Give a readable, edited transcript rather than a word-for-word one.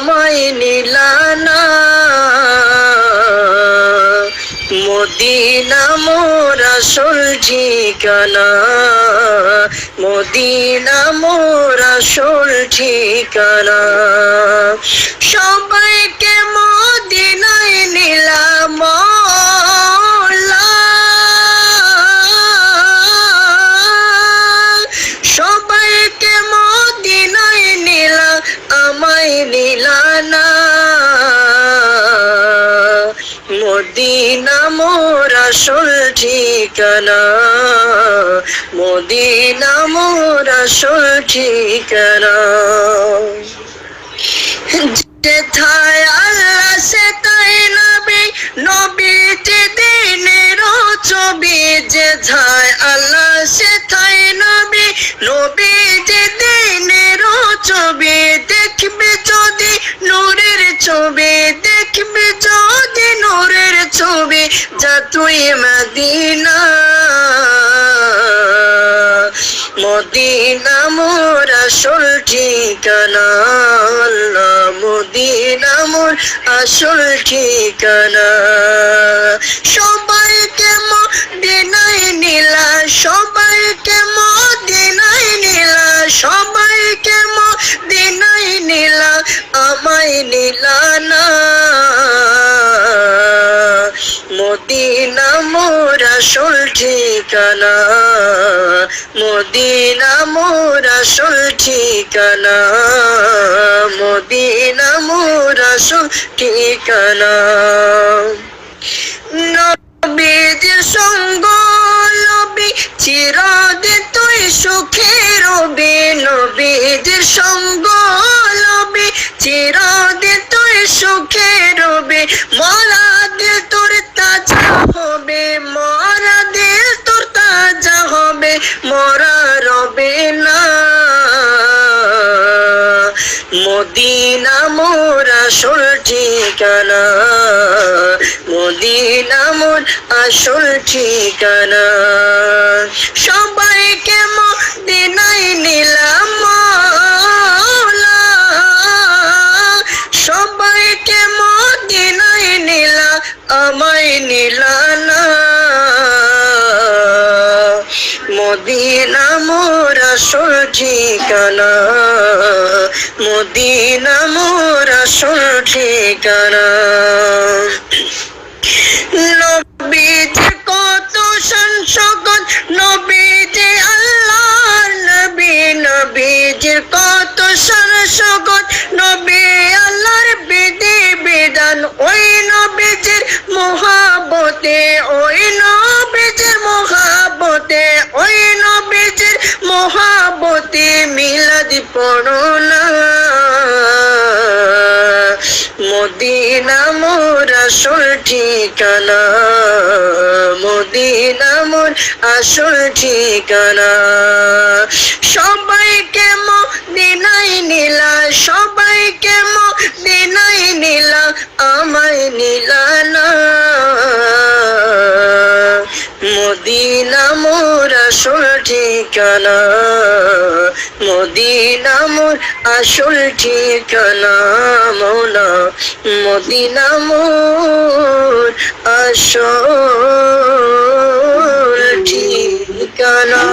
আমায় নিলানা। মদিনা মোর আসল ঠিকানা, মদিনা মোর আসল ঠিকানা। সবাইকে মদিনায় নিলাম আল্লাহ, সবাইকে মদিনায় নিলাম, আমায় নিলানা। মদিনা মোর আসল ঠিকানা, মদিনা মোর আসল ঠিকানা। যেথায় আল্লাহ সেথায় নবী, নবী যে দিনের ছবি। যেথায় আল্লাহ সেথায় নবী, নবী যে দিনের ছবি। দেখবে যদি নূরের ছবি, দেখবে যদি নূরের ছবি। যা তুই মদিনা, মদিনা মোর আসল ঠিকানা। আল্লাহ মদিনা মোর আসল ঠিকানা। সবাইকে মদিনায় নিলা, সবাইকে মদিনায় নিলা, সবাইকে মদিনায় নিলা, আমায় নিলানা। মদিনা মোর আসল ঠিকানা, মদিনা মোর আসল ঠিকানা, মদিনা মোর আসল ঠিকানা। নবীজির সঙ্গ লবি, চিরদিন তুই সুখে রবি। নবীজির সঙ্গ লবি, চিরদিন তুই সুখে রবি। মরা দিল তোর তাজা হবে, মরা দিল তোর তাজা হবে, মরা রবে না। মদিনা মোর আসল ঠিকানা, মদিনা মোর আসল ঠিকানা। সবাইকে মদিনায় নিলাম আল্লাহ, সবাইকে মদিনায় নিলাম, আমায় নিলানা। মদিনা মোর আসল ঠিকানা, মদিনা মোর আসল ঠিকানা। নবীজির কত শান শওকত, নবীজি আল্লাহর নবী। নবীজির কত শান শওকত, নবী আল্লাহর বিধি বিধান। ওই নবীজির মহব্বতে, ওই নবীজির মহব্বতে, ওই নবীজির মহব্বতে মিলাদ পড়ো না। মদিনা মোর আসল ঠিকানা, মদিনা মোর আসল ঠিকানা। সবাইকে মদিনায় নিলা, সবাইকে মদিনায় নিলা, আমায় নিলানা। মদিনা মোর আসল ঠিকানা, মদিনা মোর আসল ঠিকানা। মৌলা মদিনা মোর আসল ঠিকানা।